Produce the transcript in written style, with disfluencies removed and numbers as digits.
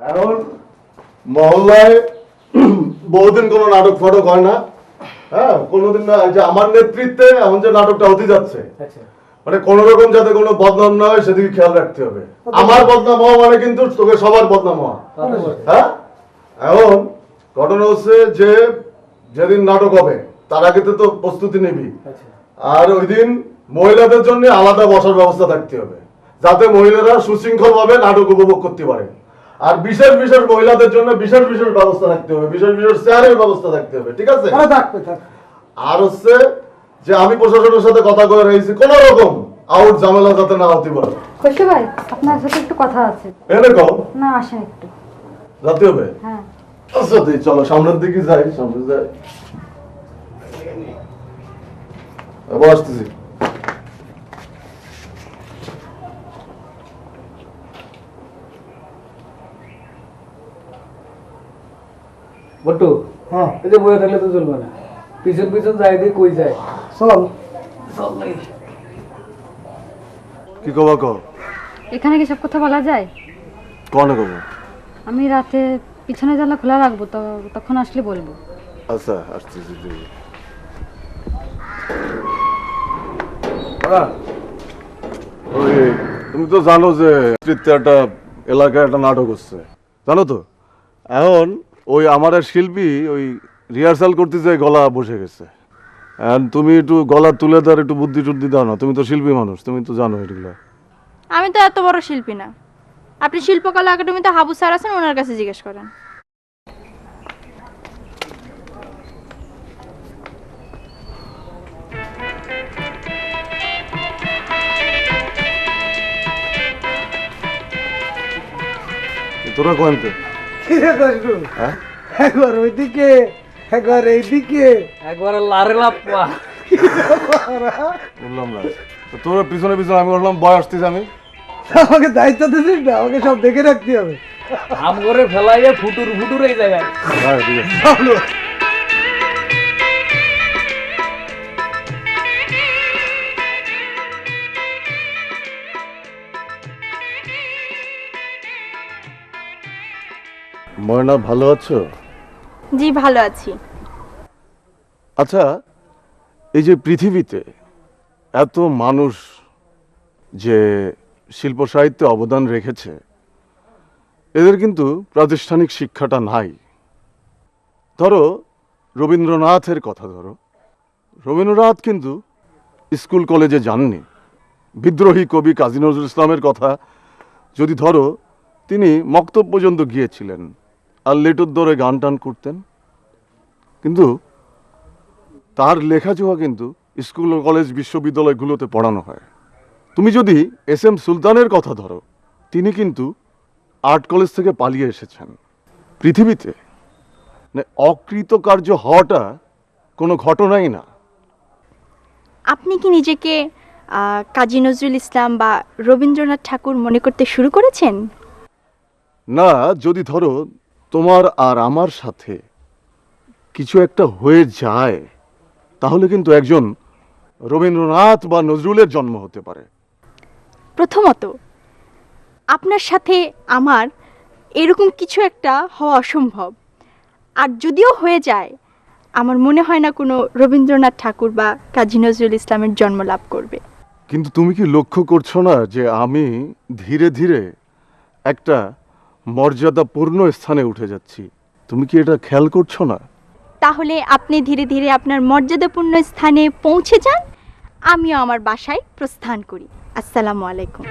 এখন মহল্লায় বহুদিন কোনো নাটক ফাটক হয় না। হ্যাঁ, কোনোদিন না। যে আমার নেতৃত্বে এখন যে নাটকটা হতে যাচ্ছে, মানে কোন রকম যাতে কোনো বদনাম না হয় সেদিকে খেয়াল রাখতে হবে। আমার বদনাম হওয়া মানে কিন্তু তোকে সবার বদনাম হওয়া। হ্যাঁ, এখন ঘটনা হচ্ছে যে যেদিন নাটক হবে তার আগে তো প্রস্তুতি নিবি। আর ওই দিন মহিলাদের জন্য আলাদা বসার ব্যবস্থা থাকতে হবে, যাতে মহিলারা সুশৃঙ্খল ভাবে নাটক উপভোগ করতে পারে। আর বিশেষ বিশেষ মহিলাদের জন্য বিশেষ বিশেষ ব্যবস্থা থাকতে হবে, বিশেষ বিশেষ চেয়ারের ব্যবস্থা থাকতে হবে। ঠিক আছে? আর হচ্ছে যে আমি প্রশাসনের সাথে কথা কয়ে রয়েছি, কোন রকম আউট ঝামেলা যাতে না হতে পারে। খুশি ভাই, আপনার সাথে একটু কথা আছে। এনে কও না, আসেন একটু। যাতে হবে? হ্যাঁ। আচ্ছা তুই চলো সামনের দিকে যাই, সামনে যাই। আবার আসতেছি। বট্টু, হ্যাঁ, এই যে বইয়ে থাকলে তো চলবে না, পিছন পিছন যাই দিয়ে কই যায়। চল। কি কবা কও? এখানে কি সব কথা বলা যায়? কনে কবা? আমি রাতে পিছনে জানলা খোলা রাখবো, তো তখন আসলে বলবো। আচ্ছা আসতেছি। ওই তুমি তো জানো যে নেতৃত্বে একটা এলাকায় একটা নাটক হচ্ছে, জানো তো? এখন ওই আমার এক শিল্পী ওই রিহার্সাল করতে যেয়ে গলা বসে গেছে। তুমি একটু গলা তুলে দেওয়ার একটু বুদ্ধি টুদ্ধি দাও না, তুমি তো শিল্পী মানুষ, তুমি তো জানো এগুলো। আমি তো এত বড় শিল্পী না। আপনি শিল্পকলা একাডেমিতে হাবু স্যার আছেন, ওনার কাছে জিজ্ঞেস করেন। তোরা কোনতে? হ্যাঁ, একবার ওইদিকে একবার এইদিকে, একবারে লারে লাপ্পা। বললাম না তোর পিছনে পিছনে আমি বললাম বয় আসতেছি আমি। আমাকে দায়িত্ব দিছিস না, আমাকে সব দেখে রাখতে হবে। আম করে ফেলাইয়ে ফুটুর ফুটুর এই জায়গায়। হ্যাঁ ঠিক আছে। ময়না ভালো আছো? জি ভালো আছি। আচ্ছা, এই যে পৃথিবীতে এত মানুষ যে শিল্প সাহিত্যে অবদান রেখেছে, এদের কিন্তু প্রাতিষ্ঠানিক শিক্ষাটা নাই। ধরো রবীন্দ্রনাথের কথা ধরো, রবীন্দ্রনাথ কিন্তু স্কুল কলেজে যাননি। বিদ্রোহী কবি কাজী নজরুল ইসলামের কথা যদি ধরো, তিনি মক্তব পর্যন্ত গিয়েছিলেন আর লেটুর দরে গান টান করতেন, কিন্তু তার লেখাজোয়া কিন্তু স্কুল কলেজ বিশ্ববিদ্যালয়গুলোতে পড়ানো হয়। তুমি যদি এস এম সুলতানের কথা ধরো, তিনি কিন্তু আর্ট কলেজ থেকে পালিয়ে এসেছেন। পৃথিবীতে অকৃতকার্য হওয়াটা কোনো ঘটনাই না। আপনি কি নিজেকে কাজী নজরুল ইসলাম বা রবীন্দ্রনাথ ঠাকুর মনে করতে শুরু করেছেন? না, যদি ধরো তোমার আর আমার সাথে কিছু একটা হয়ে যায়, তাহলে কিন্তু একজন রবীন্দ্রনাথ বা নজরুলের জন্ম হতে পারে। প্রথমত, আপনার সাথে আমার এরকম কিছু একটা হওয়া অসম্ভব। আর যদিও হয়ে যায়, আমার মনে হয় না কোনো রবীন্দ্রনাথ ঠাকুর বা কাজী নজরুল ইসলামের জন্ম লাভ করবে। কিন্তু তুমি কি লক্ষ্য করছো না যে আমি ধীরে ধীরে একটা মর্যাদাপূর্ণ স্থানে উঠে যাচ্ছি? তুমি কি এটা খেয়াল করছো না? তাহলে আপনি ধীরে ধীরে আপনার মর্যাদাপূর্ণ স্থানে পৌঁছে যান, আমিও আমার বাসায় প্রস্থান করি। আসসালামু আলাইকুম।